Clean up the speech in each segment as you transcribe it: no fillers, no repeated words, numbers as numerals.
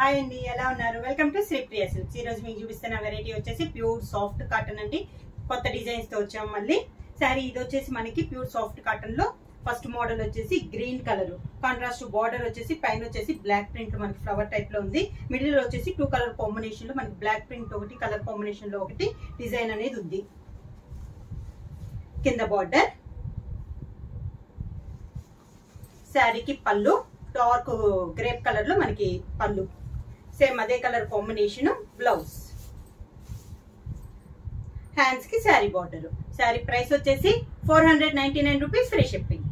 Hi అండి, ఎలా ఉన్నారు? Welcome to Sri Priya silks. ఈ రోజు మీకు చూపిస్తున్న వెరైటీ వచ్చేసి ప్యూర్ సాఫ్ట్ కాటన్ అండి. కొత్త డిజైన్స్ తో వచ్చాము మళ్ళీ. సారీ ఇది వచ్చేసి మనకి ప్యూర్ సాఫ్ట్ కాటన్ లో ఫస్ట్ మోడల్ వచ్చేసి గ్రీన్ కలర్, కాంట్రాస్ట్ బార్డర్ వచ్చేసి పైన వచ్చేసి బ్లాక్ ప్రింట్ మనకి ఫ్లవర్ టైప్ లో ఉంది. మిడిల్ లో వచ్చేసి 2 కలర్ కాంబినేషన్ లో మనకి బ్లాక్ ప్రింట్ ఒకటి, కలర్ కాంబినేషన్ లో ఒకటి డిజైన్ అనేది ఉంది. కింద బార్డర్, శారీకి పళ్ళు డార్క్ గ్రేప్ కలర్ లో మనకి పళ్ళు, సేమ్ అదే కలర్ కాంబినేషన్. బ్లౌజ్, హ్యాండ్స్ కి శారీ బార్డర్. శారీ ప్రైస్ వచ్చేసి 499 rupees, free shipping.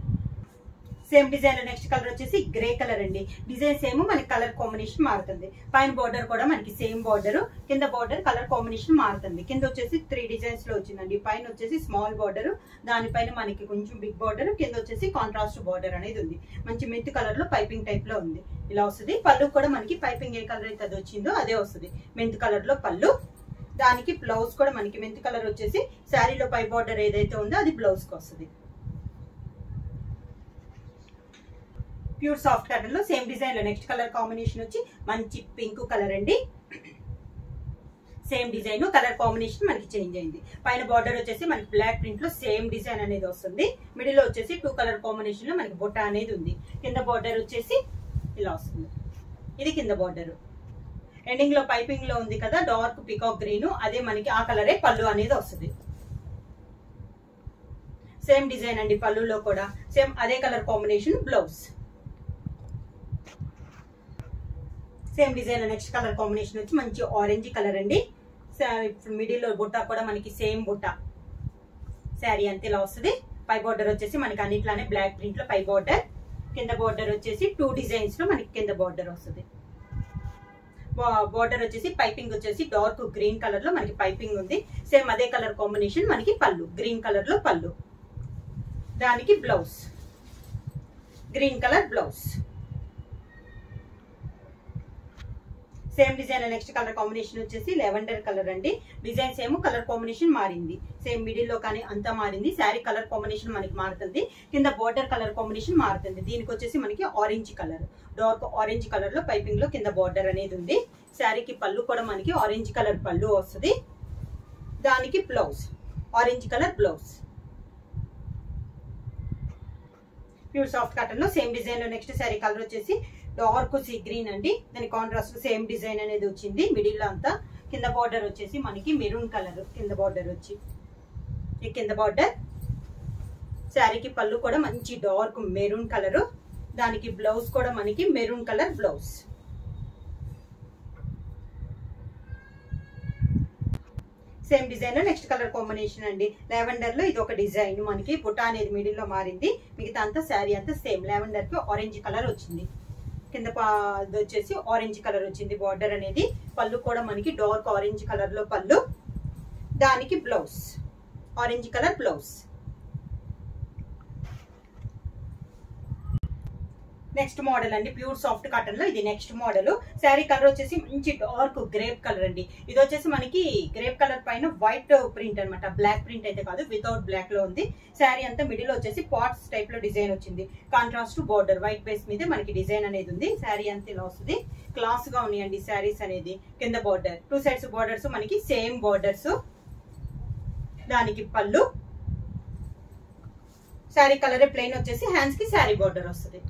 Same design లో నెక్స్ట్ కలర్ వచ్చేసి గ్రే కలర్ అండి. డిజైన్ సేమ్, మనకి కలర్ కాంబినేషన్ మారుతుంది. పైన బార్డర్ కూడా మనకి సేమ్ బార్డర్, కింద బార్డర్ కలర్ కాంబినేషన్ మారుతుంది. కింద వచ్చేసి 3 డిజైన్స్ లో వచ్చిందండి. పైన వచ్చేసి స్మాల్ బార్డర్, దానిపైన మనకి కొంచెం బిగ్ బార్డర్, కింద వచ్చేసి కాంట్రాస్ట్ బార్డర్ అనేది ఉంది. మంచి మెంత్ కలర్ లో పైపింగ్ టైప్ లో ఉంది. ఇలా వస్తుంది. పళ్ళు కూడా మనకి పైపింగ్ ఏ కలర్ అయితే అది వచ్చిందో అదే వస్తుంది. మెంత్ కలర్ లో పళ్ళు, దానికి బ్లౌజ్ కూడా మనకి మెంత్ కలర్ వచ్చేసి శారీలో పై బార్డర్ ఏదైతే ఉందో అది బ్లౌజ్ కి వస్తుంది. ప్యూర్ సాఫ్ట్ కాటన్ లో సేమ్ డిజైన్ లో నెక్స్ట్ కలర్ కాంబినేషన్ వచ్చి మంచి పింక్ కలర్ అండి. సేమ్ డిజైన్, కలర్ కాంబినేషన్ మనకి చేంజ్ అయింది. పైన బార్డర్ వచ్చేసి మనకి బ్లాక్ ప్రింట్ లో సేమ్ డిజైన్ అనేది వస్తుంది. మిడిల్ లో వచ్చేసి 2 కలర్ కాంబినేషన్ లో మనకి బొట్ట అనేది ఉంది. కింద బార్డర్ వచ్చేసి ఇలా వస్తుంది. ఇది కింద బార్డర్. ఎండింగ్ లో పైపింగ్ లో ఉంది కదా డార్క్ పికాక్ గ్రీన్, అదే మనకి ఆ కలరే పళ్ళు అనేది వస్తుంది. సేమ్ డిజైన్ అండి. పళ్ళులో కూడా సేమ్ అదే colour combination. Blouse, same design next colour combination వచ్చి మంచి ఆరెంజ్ కలర్ అండి. మిడిల్ లో బుట్ట కూడా మనకి సేమ్ బుట్ట. శారీ అంతే ఇలా వస్తుంది. పై బార్డర్ వచ్చేసి మనకి అన్నిట్లానే బ్లాక్ ప్రింట్ లో పై బార్డర్, కింద బార్డర్ వచ్చేసి 2 డిజైన్స్ లో మనకి కింద బార్డర్ వస్తుంది. బార్డర్ వచ్చేసి పైపింగ్ వచ్చేసి డార్క్ గ్రీన్ కలర్ లో మనకి పైపింగ్ ఉంది. సేమ్ అదే కలర్ కాంబినేషన్ మనకి పళ్ళు, గ్రీన్ కలర్ లో పళ్ళు, దానికి blouse green colour blouse. Same design next colour combination వచ్చేసి లెవెండర్ కలర్ అండి. డిజైన్ సేమ్, కలర్ కాంబినేషన్ మారింది. సేమ్ మిడిల్ లో కానీ అంతా మారింది. శారీ కలర్ కాంబినేషన్ మనకి మారుతుంది. కింద బార్డర్ కలర్ కాంబినేషన్ మారుతుంది. దీనికి వచ్చేసి మనకి orange colour, dark orange colour లో పైపింగ్ లో కింద బార్డర్ అనేది ఉంది. శారీకి పళ్ళు కూడా మనకి ఆరెంజ్ కలర్ పళ్ళు వస్తుంది. దానికి blouse orange colour blouse. Pure soft cotton లో సేమ్ డిజైన్ లో నెక్స్ట్ శారీ కలర్ వచ్చేసి డార్క్ సీ గ్రీన్ అండి. దాని కాంట్రాస్ట్ సేమ్ డిజైన్ అనేది వచ్చింది. మిడిల్ లో అంతా కింద బార్డర్ వచ్చేసి మనకి మెరూన్ కలర్ కింద బార్డర్ వచ్చి, ఈ కింద బార్డర్. శారీకి పళ్ళు కూడా మంచి డార్క్ మెరూన్ కలర్, దానికి బ్లౌజ్ కూడా మనకి maroon colour blouse. Same design లో నెక్స్ట్ కలర్ కాంబినేషన్ అండి. లెవెండర్ లో ఇది ఒక డిజైన్, మనకి బుట్ట అనేది మిడిల్ లో మారింది. మిగతా అంతా శారీ అంతా సేమ్. లెవెండర్ కి ఆరెంజ్ కలర్ వచ్చింది. కింద వచ్చేసి ఆరెంజ్ కలర్ వచ్చింది బార్డర్ అనేది. పళ్ళు కూడా మనకి డార్క్ ఆరెంజ్ కలర్ లో పళ్ళు, దానికి blouse orange colour blouse. Next model అండి. ప్యూర్ సాఫ్ట్ కాటన్ లో ఇది నెక్స్ట్ మోడల్. శారీ కలర్ వచ్చేసి మంచి డార్క్ గ్రేప్ కలర్ అండి. ఇది వచ్చేసి మనకి గ్రేప్ కలర్ పైన వైట్ ప్రింట్ అనమాట. బ్లాక్ ప్రింట్ అయితే కాదు, వితౌట్ బ్లాక్ లో ఉంది. శారీ అంతా మిడిల్ వచ్చేసి పాట్స్ టైప్ లో డిజైన్ వచ్చింది. కాంట్రాస్ట్ బార్డర్ వైట్ బేస్ మీద మనకి డిజైన్ అనేది ఉంది. శారీ అంతా ఇలా వస్తుంది. క్లాస్ గా ఉన్నాయండి శారీస్ అనేది. కింద బార్డర్ 2 సైడ్స్ బార్డర్స్ మనకి సేమ్ బార్డర్స్, దానికి పళ్ళు. శారీ కలర్ ప్లెయిన్ వచ్చేసి హ్యాండ్స్ కి శారీ బార్డర్ వస్తుంది.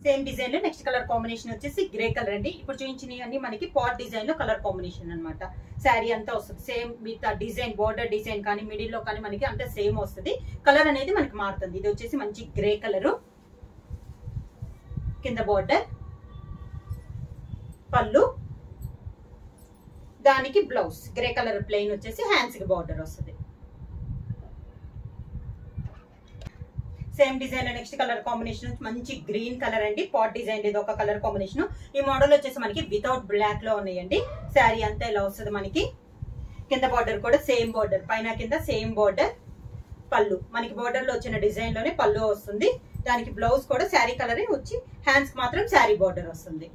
సేమ్ డిజైన్ లో నెక్స్ట్ కలర్ కాంబినేషన్ వచ్చేసి గ్రే కలర్ అండి. ఇప్పుడు చూపించినవి మనకి పాట్ డిజైన్ లో కలర్ కాంబినేషన్ అనమాట. శారీ అంతా వస్తుంది same with design, border design కానీ మిడిల్ లో కానీ మనకి అంతా సేమ్ వస్తుంది. కలర్ అనేది మనకి మారుతుంది. ఇది వచ్చేసి మంచి గ్రే కలర్, కింద బార్డర్, పళ్ళు, దానికి బ్లౌజ్ గ్రే కలర్ ప్లెయిన్ వచ్చేసి హ్యాండ్స్ కి బార్డర్ వస్తుంది. Same design next colour combination మంచి గ్రీన్ కలర్ అండి. పాట్ డిజైన్ ఇది ఒక కలర్ కాంబినేషన్. ఈ మోడల్ వచ్చేసి మనకి వితౌట్ బ్లాక్ లో ఉన్నాయండి. శారీ అంతా ఇలా వస్తుంది మనకి. కింద బార్డర్ కూడా సేమ్ బార్డర్, పైన కింద సేమ్ బార్డర్, పళ్ళు మనకి బార్డర్ లో వచ్చిన డిజైన్ లోనే పళ్ళు వస్తుంది. దానికి బ్లౌజ్ కూడా శారీ కలరే వచ్చి హ్యాండ్స్ మాత్రం శారీ బార్డర్ వస్తుంది.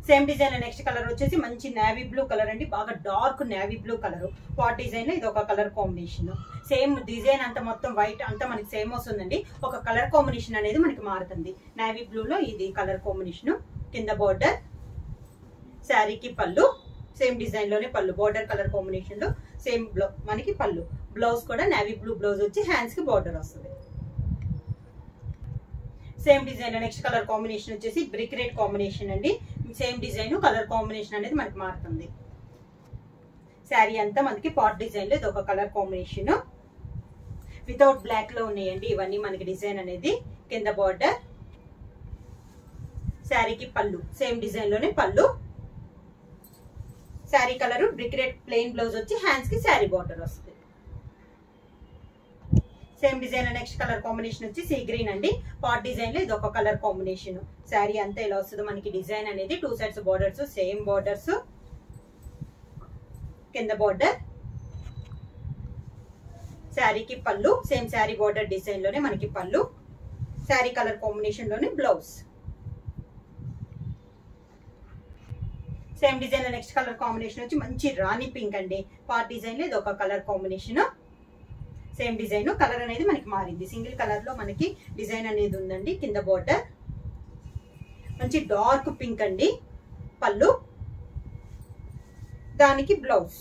సేమ్ డిజైన్ నెక్స్ట్ కలర్ వచ్చేసి మంచి నేవీ బ్లూ కలర్ అండి. బాగా డార్క్ నేవీ బ్లూ కలర్. పాట్ డిజైన్ లో ఇది ఒక కలర్ కాంబినేషన్. సేమ్ డిజైన్ అంతా మొత్తం వైట్ అంతా మనకి సేమ్ వస్తుందండి. ఒక కలర్ కాంబినేషన్ అనేది మనకి మారుతుంది. నేవీ బ్లూలో ఇది కలర్ కాంబినేషన్. కింద బోర్డర్, శారీకి పళ్ళు సేమ్ డిజైన్ లోనే పళ్ళు, బోర్డర్ కలర్ కాంబినేషన్ లో సేమ్ మనకి పళ్ళు. బ్లౌజ్ కూడా నేవీ బ్లూ బ్లౌజ్ వచ్చి హ్యాండ్స్ కి బోర్డర్ వస్తుంది. సేమ్ డిజైన్ లో నెక్స్ట్ కలర్ కాంబినేషన్ వచ్చేసి బ్రిక్ రెడ్ కాంబినేషన్ అండి. సేమ్ డిజైన్ కలర్ కాంబినేషన్ అనేది మనకి మారుతుంది. శారీ అంతా మనకి పాట్ డిజైన్ లో ఇది ఒక కలర్ కాంబినేషన్. వితౌట్ బ్లాక్ లో ఉన్నాయండి ఇవన్నీ మనకి డిజైన్ అనేది. కింద బోర్డర్, శారీకి పళ్ళు సేమ్ డిజైన్ లోనే పళ్ళు. Sari colour brick red plain blouse వచ్చి హ్యాండ్స్ కి శారీ బోర్డర్ వస్తుంది. సేమ్ డిజైన్ లో నెక్స్ట్ కలర్ కాంబినేషన్ వచ్చి సీ గ్రీన్ అండి. పాట్ డిజైన్ లో ఇది ఒక కలర్ కాంబినేషన్. శారీ అంతా ఇలా వస్తుంది మనకి డిజైన్ అనేది. 2 సైడ్స్ బోర్డర్స్, సేమ్ బోర్డర్స్. కింద బోర్డర్, శారీకి పళ్ళు సేమ్ శారీ బోర్డర్ డిజైన్ లోనే మనకి పళ్ళు. శారీ కలర్ కాంబినేషన్ లోనే బ్లౌజ్. సేమ్ డిజైన్ లో నెక్స్ట్ కలర్ కాంబినేషన్ వచ్చి మంచి రాణి పింక్ అండి. పాట్ డిజైన్ లో ఇది ఒక colour combination. Same design colour అనేది మనకి మారింది. సింగిల్ కలర్ లో మనకి డిజైన్ అనేది ఉందండి. కింద బోర్డర్ మంచి డార్క్ పింక్ అండి. పళ్ళు, దానికి బ్లౌజ్.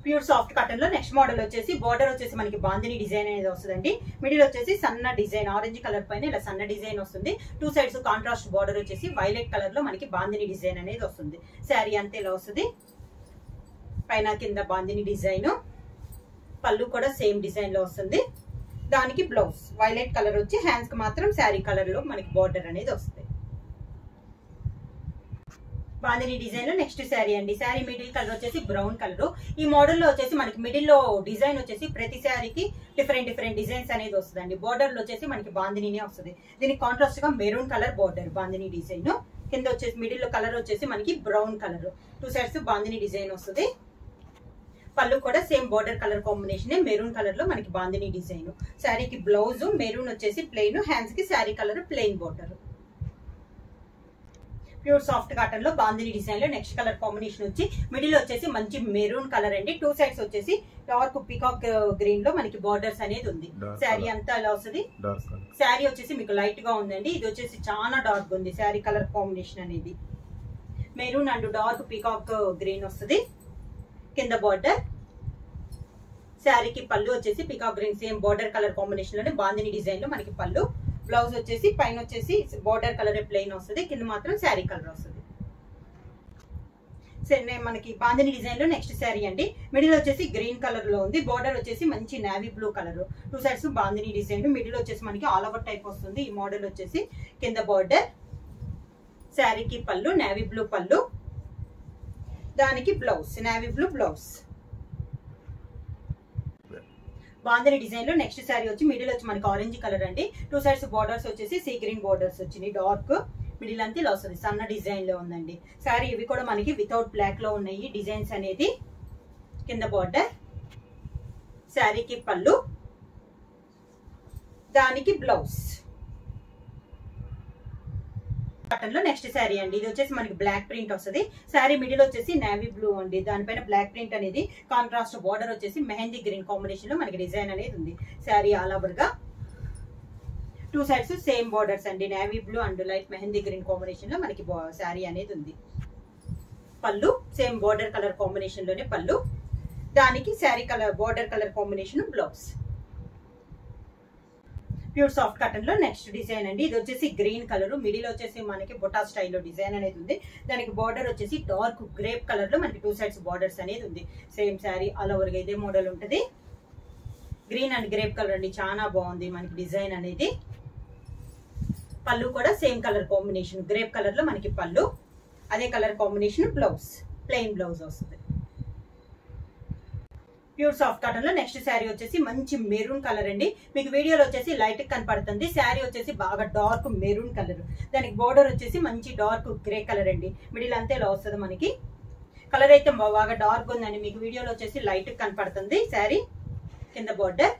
ప్యూర్ సాఫ్ట్ కాటన్ లో నెక్స్ట్ మోడల్ వచ్చేసి బోర్డర్ వచ్చేసి మనకి బాందిని డిజైన్ అనేది వస్తుందండి. మిడిల్ వచ్చేసి సన్న డిజైన్, ఆరెంజ్ కలర్ పైన ఇలా సన్న డిజైన్ వస్తుంది. 2 సైడ్స్ కాంట్రాస్ట్ బోర్డర్ వచ్చేసి వైలెట్ కలర్ లో మనకి బాందిని డిజైన్ అనేది వస్తుంది. శారీ అంతా ఇలా వస్తుంది. పైన కింద బాందిని డిజైన్. పళ్ళు కూడా సేమ్ డిజైన్ లో వస్తుంది. దానికి బ్లౌజ్ వైలెట్ కలర్ వచ్చి హ్యాండ్స్ కి మాత్రం శారీ కలర్ లో మనకి బోర్డర్ అనేది వస్తుంది. బాందిని డిజైన్ లో నెక్స్ట్ శారీ అండి. శారీ మిడిల్ కలర్ వచ్చేసి బ్రౌన్ కలర్. ఈ మోడల్ లో వచ్చేసి మనకి మిడిల్ లో డిజైన్ వచ్చేసి ప్రతి శారీకి డిఫరెంట్ డిజైన్స్ అనేది వస్తుందండి. బోర్డర్ లో వచ్చేసి మనకి బాందిని వస్తుంది. దీనికి కాంట్రాస్ట్ గా maroon colour border bandhani design. కింద వచ్చేసి మిడిల్ లో కలర్ వచ్చేసి మనకి brown colour. 2 sides bandhani design వస్తుంది. పళ్ళు కూడా same border colour combination, maroon colour లో మనకి బాందిని డిజైన్. శారీకి బ్లౌజ్ మెరూన్ వచ్చేసి ప్లెయిన్, హ్యాండ్స్ కి sari colour plain border. Pure soft cotton లో బాందిని డిజైన్ లో నెక్స్ట్ కలర్ కాంబినేషన్ వచ్చి మిడిల్ వచ్చేసి మంచి మెరూన్ కలర్ అండి. 2 సైడ్స్ వచ్చేసి డార్క్ పీకాక్ గ్రీన్ లో మనకి బోర్డర్స్ అనేది ఉంది. శారీ అంతా ఇలా వస్తుంది. శారీ వచ్చేసి మీకు లైట్ గా ఉందండి. ఇది వచ్చేసి చాలా డార్క్ ఉంది. శారీ కలర్ కాంబినేషన్ అనేది maroon and dark peacock green వస్తుంది. కింద బోర్డర్, శారీకి పళ్ళు వచ్చేసి peacock green same border colour combination లోనే బాందిని డిజైన్ లో మనకి పళ్ళు. బ్లౌజ్ వచ్చేసి పైన వచ్చేసి బోర్డర్ కలర్ ప్లెయిన్ వస్తుంది. కింద మాత్రం శారీ కలర్ వస్తుంది. మనకి బాందిని డిజైన్ లో నెక్స్ట్ శారీ అండి. మిడిల్ వచ్చేసి గ్రీన్ కలర్ లో ఉంది. బోర్డర్ వచ్చేసి మంచి navy blue colour. 2 sides bandhani design. Middle వచ్చేసి మనకి ఆల్ ఓవర్ టైప్ వస్తుంది. ఈ మోడల్ వచ్చేసి కింద బోర్డర్, శారీకి పళ్ళు నేవీ బ్లూ పళ్ళు, దానికి blouse navy blue blouse. Bandhani design లో నెక్స్ట్ శారీ వచ్చి మిడిల్ వచ్చి మనకి ఆరెంజ్ కలర్ అండి. 2 సైడ్స్ బోర్డర్స్ వచ్చేసి సీ గ్రీన్ బోర్డర్స్ వచ్చినాయి. డార్క్ మిడిల్ అంతా ఇలా వస్తుంది. సన్న డిజైన్ లో ఉందండి శారీ. ఇవి కూడా మనకి వితౌట్ బ్లాక్ లో ఉన్నాయి డిజైన్స్ అనేది. కింద బోర్డర్, శారీకి పళ్ళు, దానికి బ్లౌజ్. కాటన్ లో నెక్స్ట్ శారీ అండి. ఇది వచ్చేసి మనకి బ్లాక్ ప్రింట్ వస్తుంది. శారీ మిడిల్ వచ్చేసి నేవీ బ్లూ అండి. దానిపైన బ్లాక్ ప్రింట్ అనేది కాంట్రాస్ట్ బోర్డర్ వచ్చేసి మెహందీ గ్రీన్ కాంబినేషన్ లో మనకి డిజైన్ అనేది ఉంది. శారీ ఆల్ ఓవర్ గా 2 సైడ్స్ సేమ్ బోర్డర్స్ అండి. Navy blue and light mehndi green combination లో మనకి శారీ అనేది ఉంది. పళ్ళు సేమ్ బోర్డర్ కలర్ కాంబినేషన్ లోనే పళ్ళు, దానికి sari colour border colour combination blouse. Pure soft cotton లో నెక్స్ట్ డిజైన్ అండి. ఇది వచ్చేసి గ్రీన్ కలర్. మిడిల్ వచ్చేసి మనకి బొటా స్టైల్లో డిజైన్ అనేది ఉంది. దానికి బార్డర్ వచ్చేసి డార్క్ గ్రేప్ కలర్ లో మనకి 2 సైడ్స్ బార్డర్స్ అనేది ఉంది. సేమ్ శారీ ఆల్ ఓవర్ గా ఇదే మోడల్ ఉంటుంది. గ్రీన్ అండ్ గ్రేప్ కలర్ అండి. చాలా బాగుంది మనకి డిజైన్ అనేది. పళ్ళు కూడా same colour combination grape colour లో మనకి పళ్ళు, అదే colour combination blouse plain blouse వస్తుంది. ప్యూర్ సాఫ్ట్ కాటన్ లో నెక్స్ట్ శారీ వచ్చేసి మంచి మెరూన్ కలర్ అండి. మీకు వీడియోలో వచ్చేసి లైట్ కనపడుతుంది. శారీ వచ్చేసి బాగా డార్క్ మెరూన్ కలర్. దానికి బోర్డర్ వచ్చేసి మంచి డార్క్ గ్రే కలర్ అండి. మిడిల్ అంతా ఇలా వస్తుంది మనకి. కలర్ అయితే బాగా డార్క్ ఉందండి. మీకు వీడియోలో వచ్చేసి లైట్ కనపడుతుంది శారీ. కింద బోర్డర్,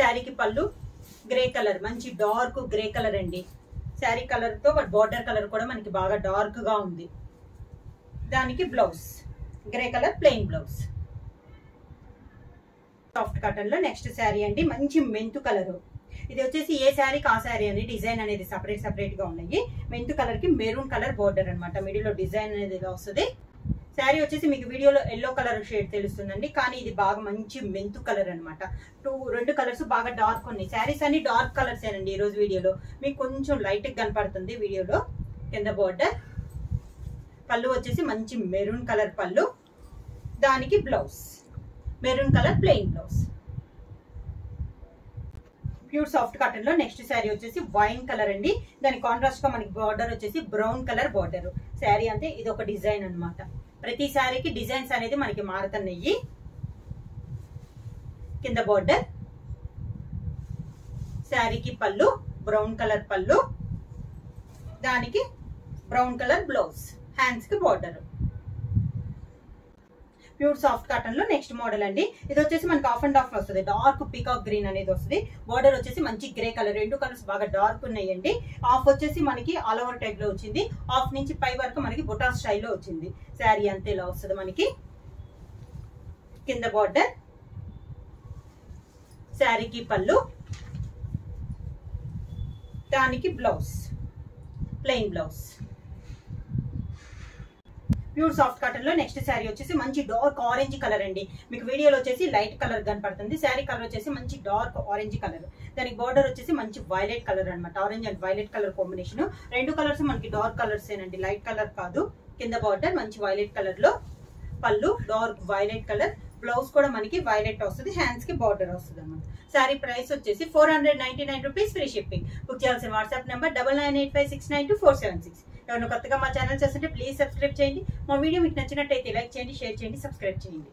శారీకి పళ్ళు గ్రే కలర్ మంచి డార్క్ గ్రే కలర్ అండి. శారీ కలర్ తో బోర్డర్ కలర్ కూడా మనకి బాగా డార్క్ గా ఉంది. దానికి blouse grey colour plain blouse. Soft cotton లో నెక్స్ట్ శారీ అండి, మంచి మెంతు కలర్. ఇది వచ్చేసి ఏ శారీకి ఆ శారీ అని డిజైన్ అనేది సపరేట్ గా ఉన్నాయి. మెంతు కలర్ కి మెరూన్ కలర్ బోర్డర్ అనమాట, మిడిల్ లో డిజైన్ అనేది ఇలా వస్తుంది. శారీ వచ్చేసి మీకు వీడియోలో ఎల్లో కలర్ షేడ్ తెలుస్తుందండి, కానీ ఇది బాగా మంచి మెంతు కలర్ అనమాట. రెండు కలర్స్ బాగా డార్క్ ఉన్నాయి. శారీస్ అన్ని డార్క్ కలర్స్ ఏనండి. ఈ రోజు వీడియోలో మీకు కొంచెం లైట్ గా కనపడుతుంది వీడియోలో. కింద బోర్డర్, పళ్ళు వచ్చేసి మంచి మెరూన్ కలర్ పళ్ళు, దానికి blouse maroon colour plain blouse. Pure soft cotton లో నెక్స్ట్ శారీ వచ్చేసి వైన్ కలర్ అండి. దాని కాంట్రాస్ట్ గా మనకి బార్డర్ వచ్చేసి బ్రౌన్ కలర్ బార్డర్. శారీ అంటే ఇది ఒక డిజైన్ అనమాట. ప్రతి శారీకి డిజైన్స్ అనేది మనకి మారుతున్నాయి. కింద బార్డర్, శారీకి పళ్ళు బ్రౌన్ కలర్ పళ్ళు, దానికి బ్రౌన్ కలర్ బ్లౌజ్, హ్యాండ్స్ కి బార్డర్. ప్యూర్ సాఫ్ట్ కాటన్ లో నెక్స్ట్ మోడల్ అండి. ఇది వచ్చేసి మనకి ఆఫ్ అండ్ ఆఫ్ వస్తుంది. డార్క్ పీకాక్ గ్రీన్ అనేది వస్తుంది. బార్డర్ వచ్చేసి మంచి గ్రే కలర్. రెండు కలర్స్ బాగా డార్క్ ఉన్నాయండి. ఆఫ్ వచ్చేసి మనకి ఆల్ ఓవర్ టైప్ లో వచ్చింది. ఆఫ్ నుంచి పై వరకు మనకి బుటా స్టైల్లో వచ్చింది. శారీ అంతే ఇలా వస్తుంది మనకి. కింద బార్డర్, శారీకి పళ్ళు, దానికి blouse plain blouse. Pure soft cotton లో నెక్స్ట్ శారీ వచ్చేసి మంచి డార్క్ ఆరెంజ్ కలర్ అండి. మీకు వీడియోలో వచ్చేసి లైట్ కలర్ కనపడుతుంది. శారీ కలర్ వచ్చేసి మంచి డార్క్ ఆరెంజ్ కలర్. దానికి బార్డర్ వచ్చేసి మంచి వైలెట్ కలర్ అనమాట. Orange and violet colour combination. రెండు కలర్స్ మనకి డార్క్ కలర్స్ ఏనండి, లైట్ కలర్ కాదు. కింద బార్డర్ మంచి వైలెట్ కలర్ లో, పళ్ళు డార్క్ వైలెట్ కలర్, బ్లౌజ్ కూడా మనకి వైలెట్ వస్తుంది, హ్యాండ్స్ కి బార్డర్ వస్తుంది అనమాట. శారీ ప్రైస్ వచ్చేసి 499 రూపీస్, ఫ్రీ షిప్పింగ్. బుక్ చేయాల్సిన వాట్సాప్ నెంబర్ 9985692476. ఎవరైనా కొత్తగా మా ఛానల్ చేస్తుంటే ప్లీజ్ సబ్స్క్రైబ్ చేయండి. మా వీడియో మీకు నచ్చినట్టయితే లైక్ చేయండి, షేర్ చేయండి, సబ్స్క్రైబ్ చేయండి.